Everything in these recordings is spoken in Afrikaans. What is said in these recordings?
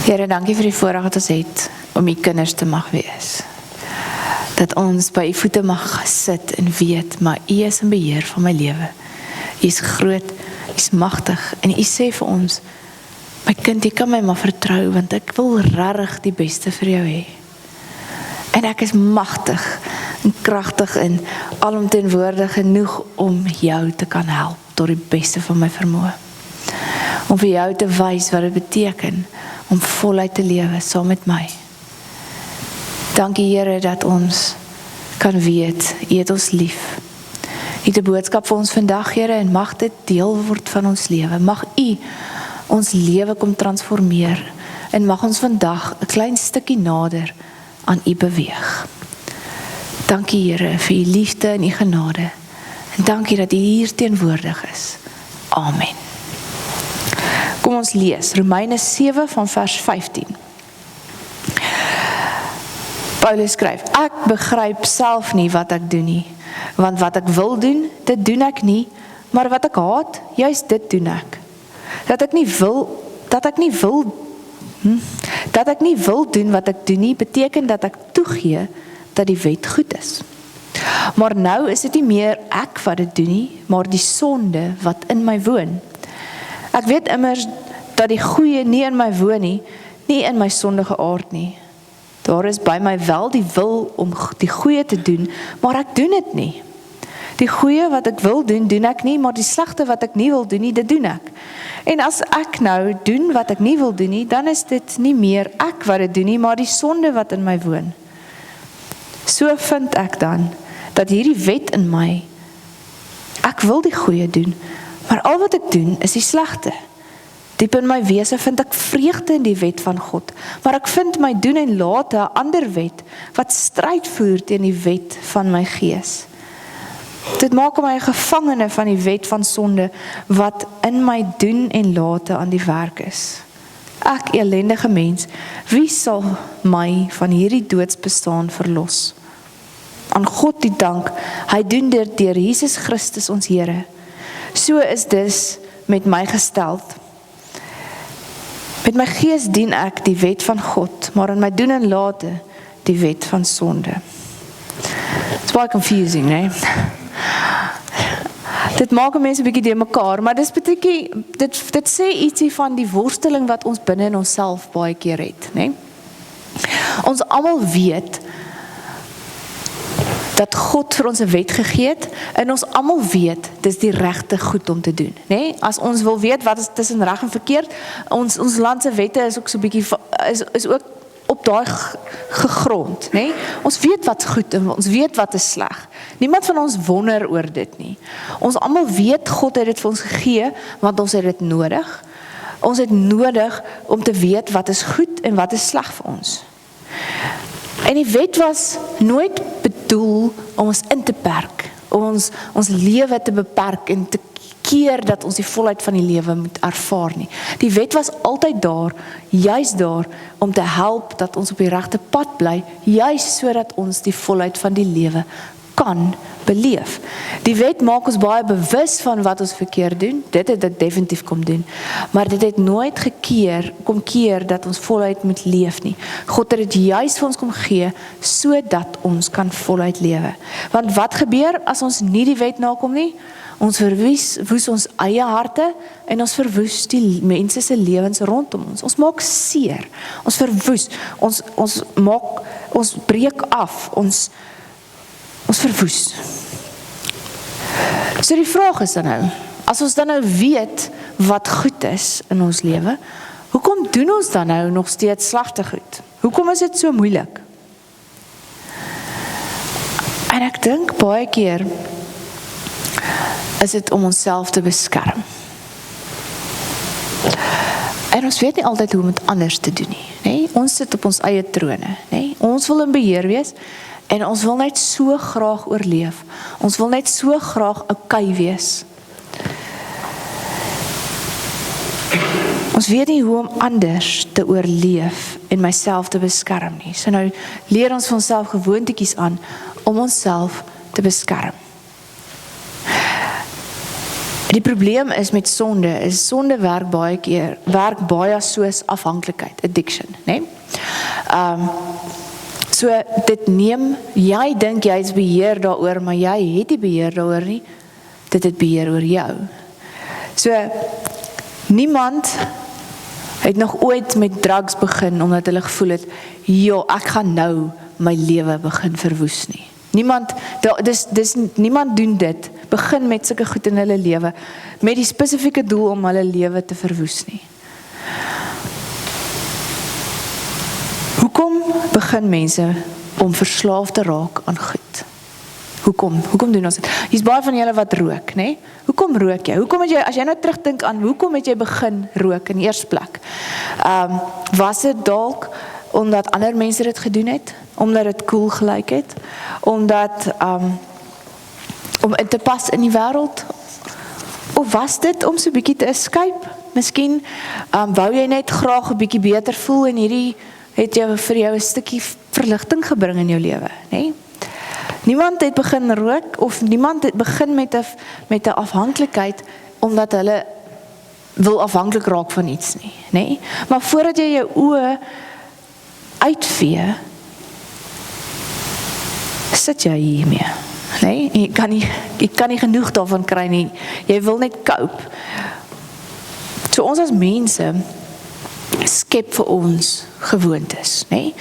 Here, dankie vir die voorreg wat ons het om u kinders te mag wees. Dat ons by u voete mag sit en weet, maar u is in beheer van my lewe. U is groot, u is magtig en u sê vir ons, my kind, jy kan my maar vertrou, want ek wil regtig die beste vir jou hê. En ek is magtig en kragtig en alomteenwoordig genoeg om jou te kan help tot die beste van my vermoë. Om vir jou te wys wat dit beteken om voluit te lewe saam met my. Dankie Here dat ons kan weet, u het ons lief. U het 'n boodskap vir ons vandag, Here, en mag dit deel word van ons lewe. Mag u ons lewe kom transformeer en mag ons vandag 'n klein stukkie nader aan u beweeg. Dankie Here vir u liefde en u genade. En dankie dat u hier teenwoordig is. Amen. Kom ons lees Romeine 7 van vers 15. Paulus skryf, ek begryp self nie wat ek doen nie, want wat ek wil doen, dit doen ek nie, maar wat ek haat, juist dit doen ek. Dat ek nie wil doen wat ek doen nie, beteken dat ek toegee dat die wet goed is. Maar nou is dit nie meer ek wat dit doen nie, maar die sonde wat in my woon. Ek weet immers dat die goeie nie in my woon nie in my sondige aard nie. Daar is by my wel die wil om die goeie te doen, maar ek doen dit nie. Die goeie wat ek wil doen, doen ek nie, maar die slegte wat ek nie wil doen nie, dit doen ek. En as ek nou doen wat ek nie wil doen nie, dan is dit nie meer ek wat dit doen nie, maar die sonde wat in my woon. So vind ek dan, dat hierdie wet in my, ek wil die goeie doen, maar al wat ek doen is die slegte. Diep in my wese vind ek vreugde in die wet van God, maar ek vind my doen en late 'n ander wet, wat stryd voer teen die wet van my gees. Dit maak my 'n gevangene van die wet van sonde, wat in my doen en late aan die werk is. Ek ellendige mens, wie sal my van hierdie doodsbestaan verlos? Aan God die dank, hy doen dit deur Jesus Christus ons Here. So is dus met my gesteld. Met my gees dien ek die wet van God, maar in my doen en late die wet van sonde. It's baie confusing, nee? Dit maak mense 'n bietjie de mekaar, maar dit sê ietsie van die worsteling wat ons binne in onsself baie keer het, nee? Ons almal weet dat God vir ons 'n wet gegee het, en ons almal weet, dis die regte goed om te doen, nee? As ons wil weet wat is tussen reg en verkeerd, ons land se wette is ook so 'n bietjie, is ook op daai gegrond, nee? Ons weet wat goed en ons weet wat is sleg. Niemand van ons wonder oor dit nie. Ons almal weet God het dit vir ons gegee, want ons het dit nodig. Ons het nodig om te weet wat is goed en wat is sleg vir ons. En die wet was nooit bedoel om ons in te perk, om ons lewe te beperk en te keer dat ons die volheid van die lewe moet ervaar nie. Die wet was altyd daar, juist daar, om te help dat ons op die regte pad bly, juist sodat ons die volheid van die lewe kan beleef. Die wet maak ons baie bewus van wat ons verkeerd doen, dit het dit definitief kom doen, maar dit het nooit kom keer dat ons voluit moet leef nie. God het dit juist vir ons kom gee, sodat ons kan voluit lewe. Want wat gebeur as ons nie die wet nakom nie? Ons verwoes ons eie harte en ons verwoes die mense se lewens rondom ons. Ons maak seer, ons verwoes, ons breek af, ons verwoes. So die vraag is dan nou, as ons dan nou weet wat goed is in ons lewe, hoekom doen ons dan nou nog steeds slegte goed? Hoekom is dit so moeilik? En ek dink baie keer is dit om onsself te beskerm. En ons weet nie altyd hoe om het anders te doen nie, nee? Ons sit op ons eie trone, nee? Ons wil in beheer wees, en ons wil net so graag oorleef. Ons wil net so graag okay wees. Ons weet nie hoe om anders te oorleef en myself te beskerm nie. So nou leer ons van onsself gewoontetjies aan om onsself te beskerm. Die probleem is met sonde werk baie soos afhanklikheid, addiction, né? So dit neem, jy dink jy is beheer daaroor, maar jy het die beheer daaroor nie, dit het beheer oor jou. So, niemand het nog ooit met drugs begin, omdat hulle gevoel het, ja, ek gaan nou my lewe begin verwoes nie. Niemand doen dit, begin met sulke goed in hulle lewe, met die spesifieke doel om hulle lewe te verwoes nie. Hoekom begin mense om verslaaf te raak aan goed? Hoekom doen ons dit? Hier's baie van julle wat rook, né? Hoekom rook jy? As jy nou terugdink aan, hoekom het jy begin rook in die eerste plek? Was dit dalk omdat ander mense dit gedoen het? Omdat dit cool gelyk het? Omdat, om in te pas in die wêreld? Of was dit om so 'n bietjie te escape? Miskien wou jy net graag 'n bietjie beter voel en hierdie het vir jou 'n stukkie verligting gebring in jou lewe, né? Niemand het begin rook of niemand het begin met 'n afhanklikheid omdat hulle wil afhanklik raak van iets nie, né? Maar voordat jy jou oë uitvee, sit jy hiermee, né? Jy kan nie genoeg daarvan kry nie. Jy wil net cope. So ons as mense skep vir ons gewoontes, né?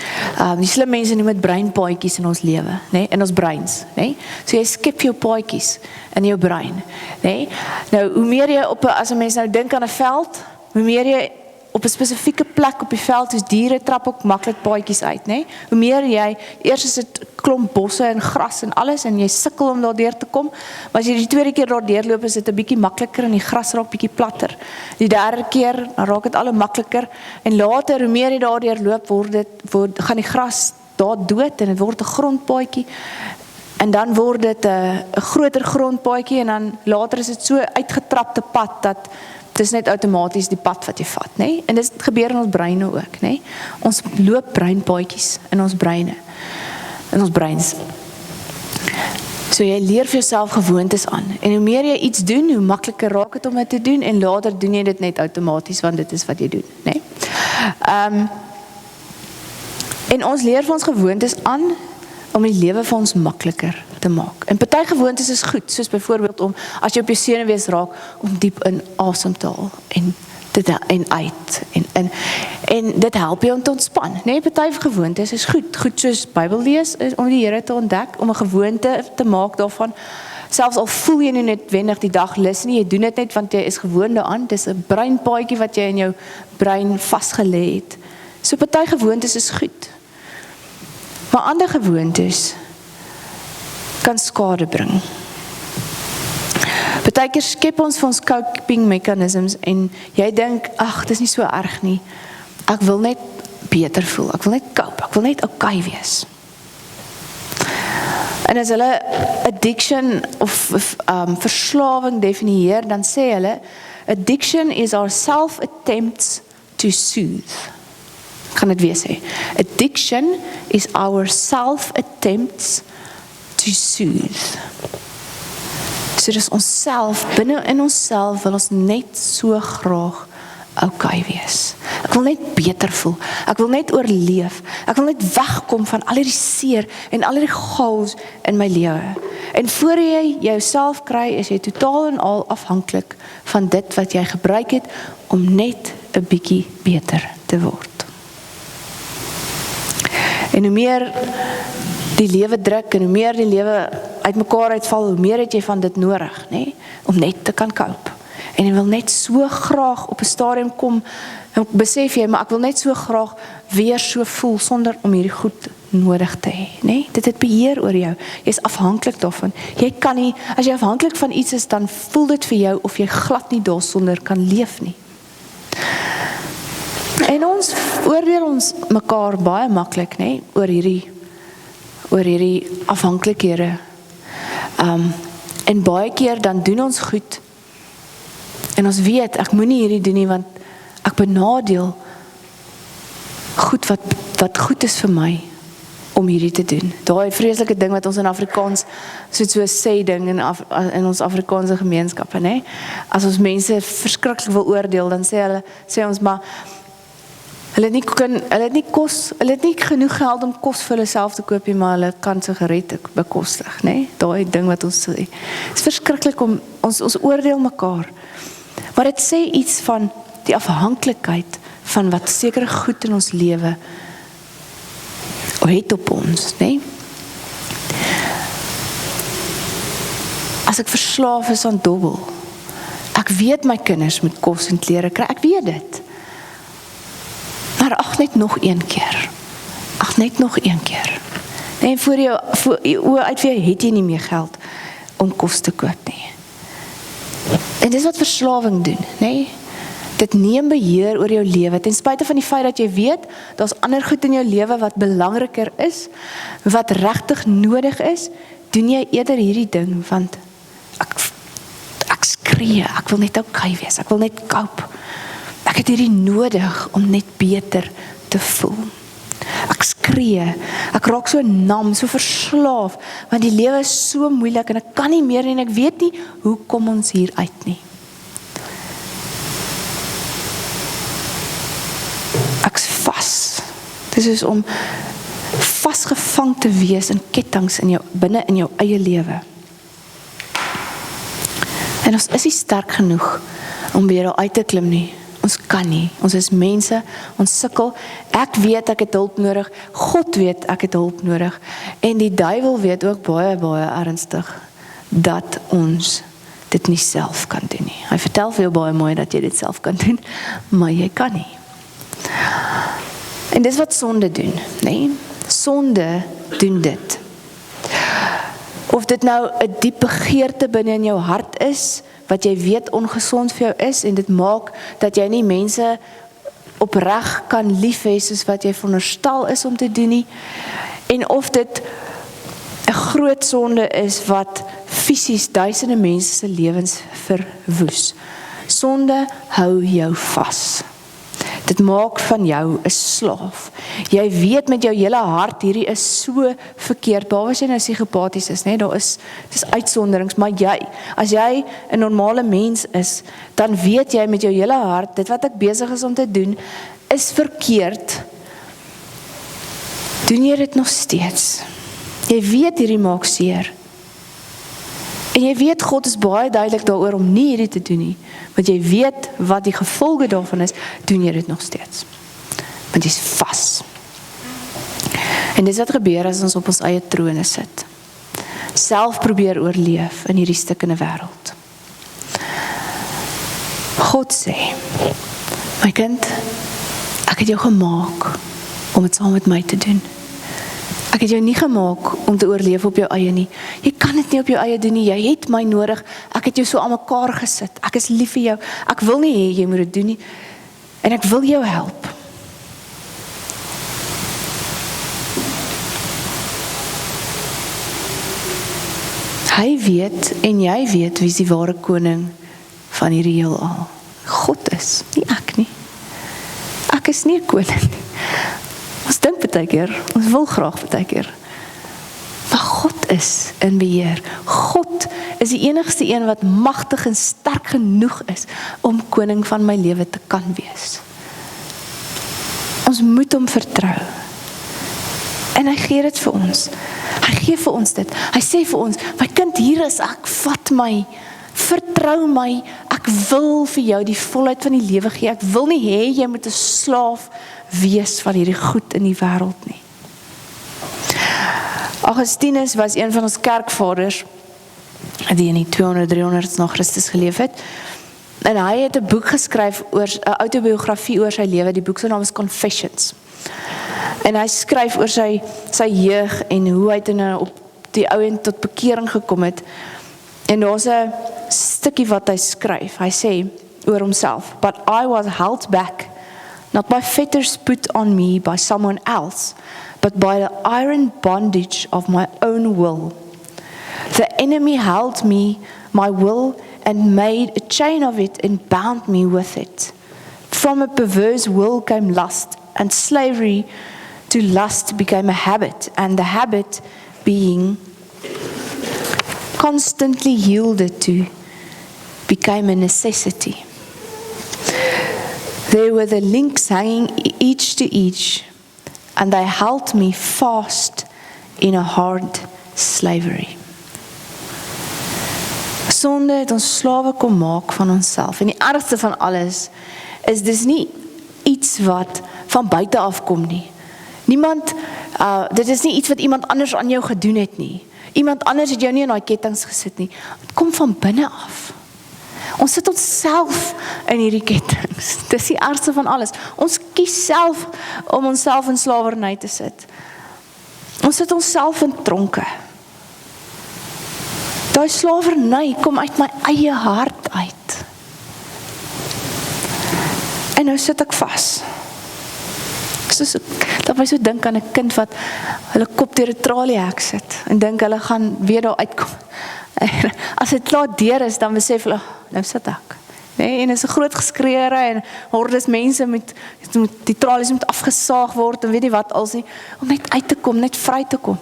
Die slim mense noem dit breinpaadjies in ons lewe, né? In ons breins, né? So jy skep jou paadjies in jou brein, né? Nou, hoe meer jy as 'n mens nou dink aan 'n veld, hoe meer jy op 'n spesifieke plek op die veld, soos diere trap ook maklik paadjies uit, né? Hoe meer jy, eers is dit klomp bosse en gras en alles, en jy sukkel om daardeur te kom, maar as jy die tweede keer daardeur loop, is dit 'n bietjie makliker en die gras raak bietjie platter. Die derde keer, dan raak dit al hoe makliker, en later, hoe meer jy daardeur loop, gaan die gras daar dood, en dit word 'n grondpaadjie, en dan word dit 'n groter grondpaadjie, en dan later is dit so uitgetrapte pad, dat dit is net outomaties die pad wat jy vat, né? En dit gebeur in ons breine ook, né? Ons loop breinpaadjies in ons breine, in ons breins. So jy leer vir jouself gewoontes aan, en hoe meer jy iets doen, hoe makliker raak dit om dit te doen, en later doen jy dit net outomaties, want dit is wat jy doen, né? En ons leer vir ons gewoontes aan, om die lewe vir ons makliker te maak. En party gewoontes is goed, soos byvoorbeeld om, as jy op jou senuwees raak, om diep in asem te haal, en uit, en dit help jou om te ontspan, nee, party gewoontes is goed soos Bybel lees, is om die Here te ontdek, om 'n gewoonte te maak daarvan, selfs al voel jy nie noodwendig die dag lus nie, jy doen dit net, want jy is gewoond daaraan, dis 'n breinpaadjie wat jy in jou brein vasgelê het, so party gewoontes is goed, maar ander gewoontes kan skade bring. Partykeer skep ons vir ons coping mechanisms en jy dink, ag, dis nie so erg nie. Ek wil net beter voel, ek wil net cope, ek wil net okay wees. En as hulle addiction of verslawing definieer, dan sê hulle, addiction is our self-attempts to soothe. Ek gaan dit weer sê. Addiction is our self-attempts to soothe. So dis onsself, binne in onsself wil ons net so graag okay wees. Ek wil net beter voel, ek wil net oorleef, ek wil net wegkom van al die seer en al die chaos in my lewe. En voor jy jouself kry, is jy totaal en al afhanklik van dit wat jy gebruik het, om net 'n bietjie beter te word. En hoe meer die lewe druk en hoe meer die lewe uitmekaar uitval, hoe meer het jy van dit nodig, nee? Om net te kan cope. En jy wil net so graag op 'n stadium kom, en besef jy, maar ek wil net so graag weer so voel, sonder om hierdie goed nodig te hê, nee? Dit het beheer oor jou, jy is afhanklik daarvan. Jy kan nie, as jy afhanklik van iets is, dan voel dit vir jou, of jy glad nie daarsonder kan leef nie. En ons oordeel ons mekaar baie maklik, nee? Oor hierdie afhanklikhede. En baie keer dan doen ons goed, en ons weet, ek moenie hierdie doen nie, want ek benadeel goed wat goed is vir my, om hierdie te doen. Daai vreeslike ding wat ons in Afrikaans, so sê ding in ons Afrikaanse gemeenskappe, né? As ons mense verskriklik wil oordeel, dan sê ons maar, hulle het nie genoeg geld om kos vir hulle self te koop nie, maar hulle kan sigarette bekostig, né? Daai ding wat ons sê. Dit is verskriklik om ons oordeel mekaar. Maar dit sê iets van die afhanklikheid van wat sekere goed in ons lewe het op ons, né? As ek verslaaf is aan dobbel, ek weet my kinders moet kos en klere kry, ek weet dit. Maar ag, net nog een keer. En voor jou oë uit vir jou het jy nie meer geld om kos te koop nie. En dis wat verslawing doen, né? Dit neem beheer oor jou lewe, ten spyte van die feit dat jy weet, daar's ander goed in jou lewe wat belangriker is, wat regtig nodig is, doen jy eerder hierdie ding, want ek skree, ek wil net okay wees, ek wil net cope. Ek het hierdie nodig om net beter te voel. Ek skree, ek raak so nam, so verslaaf, want die lewe is so moeilik en ek kan nie meer en ek weet nie, hoe kom ons hier uit nie. Ek's vas. Dit is om vasgevang te wees in kettinge binne in jou eie lewe. En ons is nie sterk genoeg om weer uit te klim nie. Ons kan nie, ons is mense, ons sukkel, ek weet ek het hulp nodig, God weet ek het hulp nodig, en die duiwel weet ook baie, baie ernstig, dat ons dit nie self kan doen nie. Hy vertel vir jou baie mooi dat jy dit self kan doen, maar jy kan nie. En dis wat sonde doen, nee? Sonde doen dit. Of dit nou 'n diep begeerte binne in jou hart is, wat jy weet ongesond vir jou is, en dit maak dat jy nie mense opreg kan lief hê soos wat jy veronderstel is om te doen nie, en of dit 'n groot sonde is wat fisies duisende mense se lewens verwoes. Sonde hou jou vas. Dit maak van jou 'n slaaf. Jy weet met jou hele hart, hierdie is so verkeerd, behalwe as jy nou psigopaties is, nee, dis uitsonderings, maar as jy 'n normale mens is, dan weet jy met jou hele hart, dit wat ek besig is om te doen, is verkeerd. Doen jy dit nog steeds? Jy weet hierdie maak seer. En jy weet God is baie duidelik daaroor om nie hierdie te doen nie, want jy weet wat die gevolge daarvan is, doen jy dit nog steeds. Want jy is vas. En dis wat gebeur as ons op ons eie trone sit. Self probeer oorleef in hierdie stikkende wêreld. God sê, my kind, ek het jou gemaak om dit saam met my te doen. Ek het jou nie gemaak om te oorleef op jou eie nie. Jy kan dit nie op jou eie doen nie. Jy het my nodig. Ek het jou so aan mekaar gesit. Ek is lief vir jou. Ek wil nie hê jy moet dit doen nie. En ek wil jou help. Hy weet en jy weet wie is die ware koning van hierdie heelal. God is, nie ek nie. Ek is nie 'n koning nie. Ons dink baie keer, ons wil graag baie keer. Maar God is in beheer. God is die enigste een wat magtig en sterk genoeg is om koning van my lewe te kan wees. Ons moet hom vertrou. En hy gee dit vir ons. Hy gee vir ons dit. Hy sê vir ons, my kind, hier is ek, vat my, vertrou my, ek wil vir jou die volheid van die lewe gee. Ek wil nie hê jy moet 'n slaaf wees van hierdie goed in die wêreld nie. Augustinus was een van ons kerkvaders, die in die 200-300 na Christus geleef het, en hy het 'n boek geskryf, 'n autobiografie oor sy lewe, die boek se naam is Confessions, en hy skryf oor sy jeug, en hoe hy op die ou en tot bekering gekom het, en daar's 'n stukkie wat hy skryf, hy sê oor homself, but I was held back, not by fetters put on me by someone else, but by the iron bondage of my own will. The enemy held my will, and made a chain of it and bound me with it. From a perverse will came lust, and slavery to lust became a habit, and the habit being constantly yielded to became a necessity. There were the links hanging each to each, and they held me fast in a hard slavery. Sonde het ons slawe kom maak van onsself. En die ergste van alles is dis nie iets wat van buite afkom nie. Niemand, dit is nie iets wat iemand anders aan jou gedoen het nie. Iemand anders het jou nie in daai kettinge gesit nie. Het kom van binne af. Ons sit onsself in hierdie kettinge. Dis die ergste van alles. Ons kies self om onsself in slawerny te sit. Ons sit onsself in tronke. Daai slawerny kom uit my eie hart uit. En nou sit ek vas. Dat my so dink aan 'n kind wat hulle kop deur 'n traliehek sit en dink hulle gaan weer daar uitkom. As dit klaar deur is, dan besef hulle, nou sit ek. Nee, en is 'n groot geskreeure en hordes mense met die tralies moet afgesaag word en weet nie wat als nie, om net uit te kom, net vry te kom.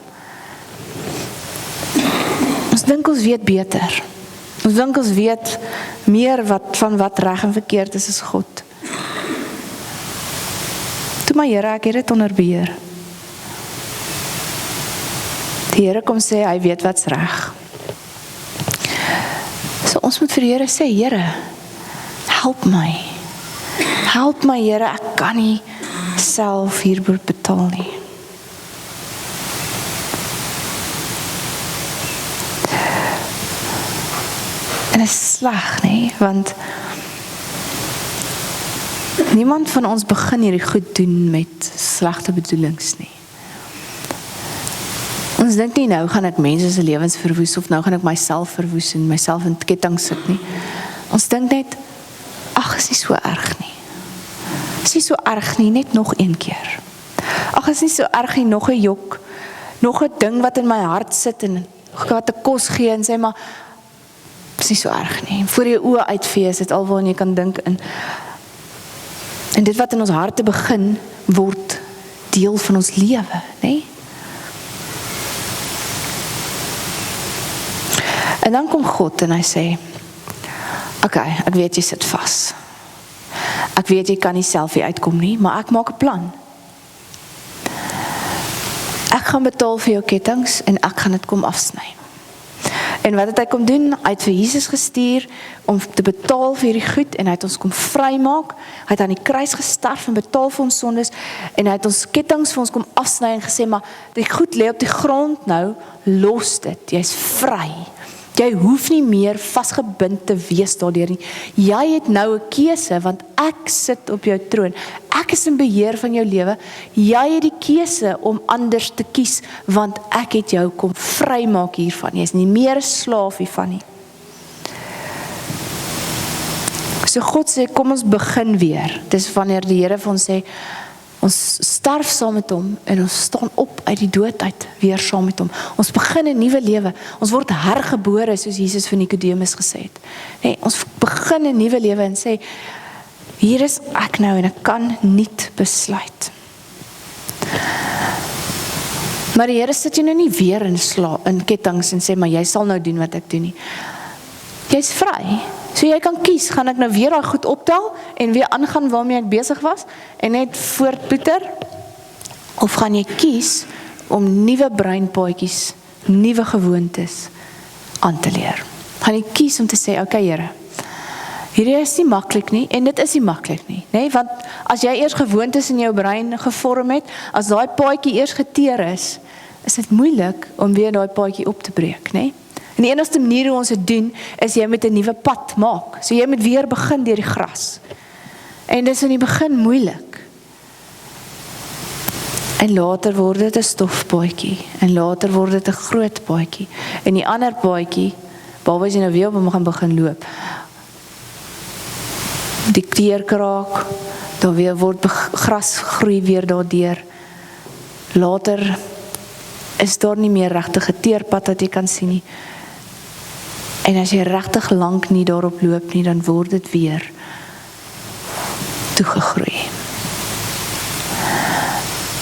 Ons dink ons weet beter. Ons dink ons weet meer van wat reg en verkeerd is as God. Toe my Here, ek het dit onder beheer. Die Here kom sê, hy weet wat's reg. So ons moet vir die Here sê, Here, help my. Help my, Here, ek kan nie self hiervoor betaal nie. En dit is sleg, nee, want niemand van ons begin hierdie goed doen met slegte bedoelings nie. Ons dink nie, nou gaan ek mense se lewens verwoes, of nou gaan ek myself verwoes en myself in ketting sit nie. Ons dink net, ag, is nie so erg nie. Is nie so erg nie, net nog een keer. Ag, is nie so erg nie, nog 'n jok, nog 'n ding wat in my hart sit en wat 'n kos gee en sê maar, is nie so erg nie. Voor jou oë uitvee is dit alwaar jy kan dink in. En dit wat in ons harte begin, word deel van ons lewe, nee? En dan kom God en hy sê, okay, ek weet jy sit vas. Ek weet jy kan nie self hier uitkom nie, maar ek maak 'n plan. Ek gaan betaal vir jou kettinge en ek gaan dit kom afsny. En wat het hy kom doen? Hy het vir Jesus gestuur om te betaal vir hierdie goed en hy het ons kom vrymaak. Hy het aan die kruis gesterf en betaal vir ons sondes en hy het ons kettinge vir ons kom afsny en gesê, maar die goed lê op die grond nou, los dit, jy's vry. Jy hoef nie meer vasgebind te wees daardeur nie. Jy het nou 'n keuse, want ek sit op jou troon. Ek is in beheer van jou lewe. Jy het die keuse om anders te kies, want ek het jou kom vrymaak hiervan. Jy is nie meer 'n slaaf hiervan nie. So God sê, kom ons begin weer. Dis wanneer die Here vir ons sê, ons sterf saam met hom en ons staan op uit die dood uit weer saam met hom. Ons begin 'n nuwe lewe. Ons word hergebore soos Jesus vir Nikodemus gesê het. Nee, ons begin 'n nuwe lewe en sê, hier is ek nou en ek kan niet besluit. Maar die Here sit jy nou nie weer in kettinge en sê, maar jy sal nou doen wat ek doen nie. Jy's vry. So jy kan kies, gaan ek nou weer daai goed optel en weer aangaan waarmee ek besig was en net voortploeter, of gaan jy kies om nuwe breinpaadjies, nuwe gewoontes aan te leer. Gaan jy kies om te sê, okay Here, hierdie is nie maklik nie en dit is nie maklik nie, nee, want as jy eers gewoontes in jou brein gevorm het, as daai paadjie eers geteer is dit moeilik om weer daai paadjie op te breek, nee? En die enigste manier hoe ons dit doen, is jy met 'n nuwe pad maak. So jy moet weer begin deur die gras. En dis in die begin moeilik. En later word dit 'n stofpaadjie. En later word dit 'n groot paadjie. En die ander paadjie, behalwe as jy nou weer op hom gaan begin loop, die teerkraak, daar weer word gras groei weer daardeur. Later is daar nie meer regtig 'n teerpad wat jy kan sien nie. En as jy regtig lank nie daarop loop nie, dan word dit weer toegegroei.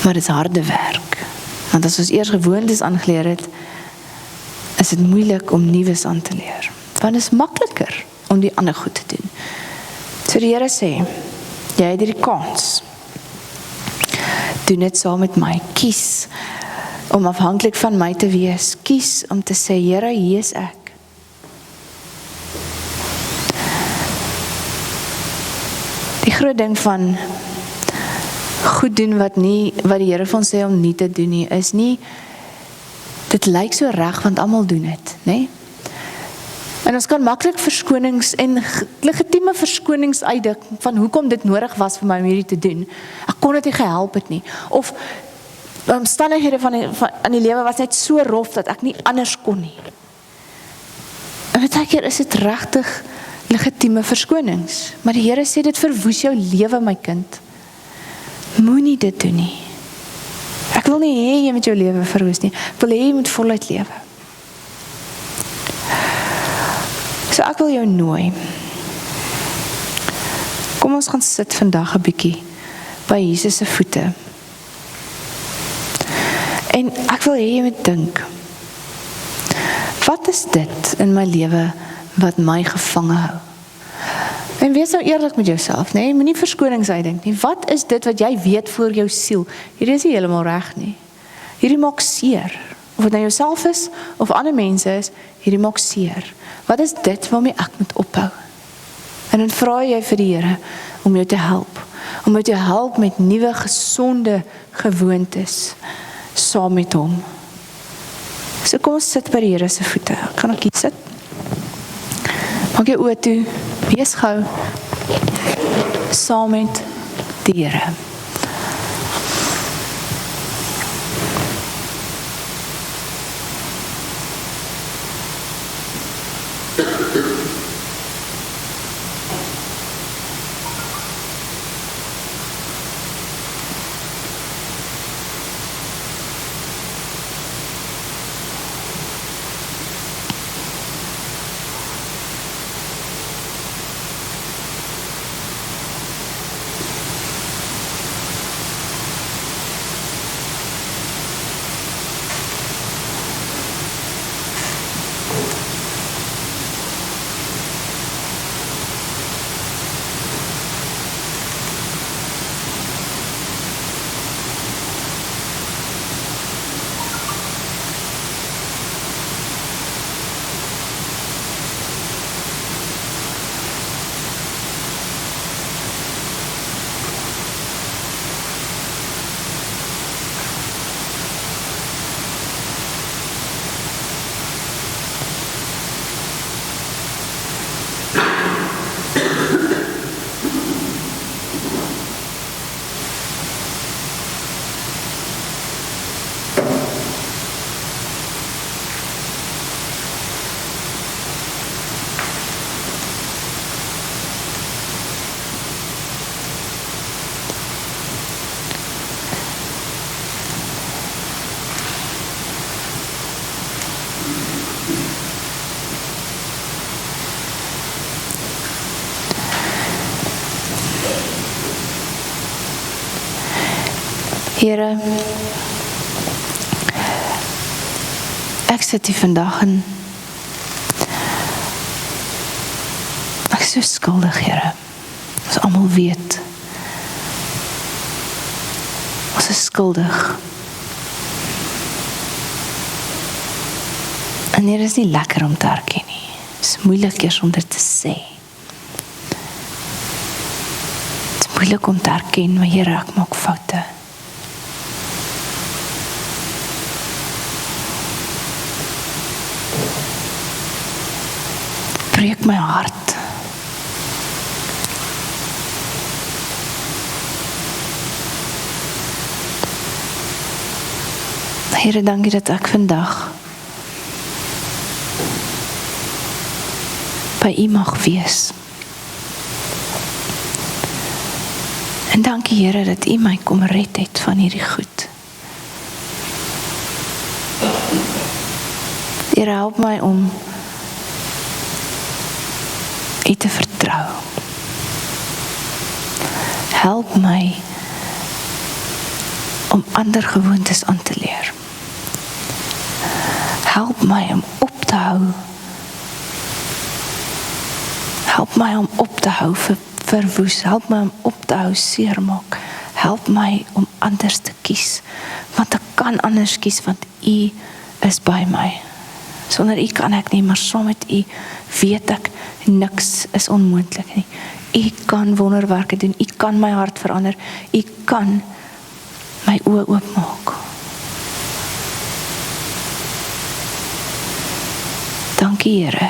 Maar dit is harde werk. Want as ons eers gewoontes aangeleer het, is dit moeilik om nuus aan te leer. Want dit is makliker om die ander goed te doen. So die Here sê, jy het hierdie kans. Doen dit saam met my. Kies om afhanklik van my te wees. Kies om te sê, Here, hier is ek. Die groot ding van goed doen wat die Here van sê om nie te doen nie, is nie, dit lyk so reg, want almal doen dit, né? En ons kan maklik verskonings en legitieme verskonings uitdink van hoekom dit nodig was vir my om hierdie te doen. Ek kon dit nie gehelp het nie. Of omstandighede van die lewe was net so rof dat ek nie anders kon nie. En baie keer is dit regtig legitieme verskonings. Maar die Here sê dit verwoes jou lewe, my kind. Moenie dit doen nie. Ek wil nie hê jy met jou lewe verwoes nie. Ek wil hê jy moet voluit lewe. So ek wil jou nooi. Kom ons gaan sit vandag 'n bietjie by Jesus se voete. En ek wil hê jy moet dink. Wat is dit in my lewe wat my gevange hou? En wees nou eerlik met jouself, nee, moenie verskonings uitdink nie. Wat is dit wat jy weet voor jou siel? Hierdie is nie heeltemal reg nie. Hierdie maak seer. Of dit nou jouself is, of ander mense is, hierdie maak seer. Wat is dit waarmee ek moet ophou? En dan vra jy vir die Here om jou te help. Om jou te help met nuwe, gesonde gewoontes saam met hom. So kom ons sit by die Here se voete. Ek gaan ook hier sit. Maak jou oë toe. Wees gou saam met die Here. Here, ek sit hier vandag en ek is so skuldig, Here. Ons almal weet. Ons is skuldig. En hier is nie lekker om te erken nie. Het is moeilik eers om dit te sê. Het is moeilik om te erken, maar Here, ek maak foute. Breek my hart. Here, dankie dat ek vandag by U mag wees. En dankie, Here, dat U my kom red het van hierdie goed. Here, help my om U te vertrou. Help my om ander gewoontes aan te leer. Help my om op te hou. Help my om op te hou verwoes. Help my om op te hou seermaak. Help my om anders te kies. Want ek kan anders kies, want U is by my. Sonder U kan ek nie, maar saam met U weet ek, niks is onmoontlik nie. U kan wonderwerke doen, U kan my hart verander, U kan my oë oopmaak. Dankie Here,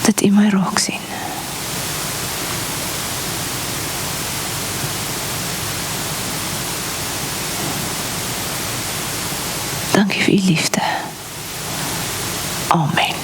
dat U my raak sien. Dankie vir U liefde. Amen.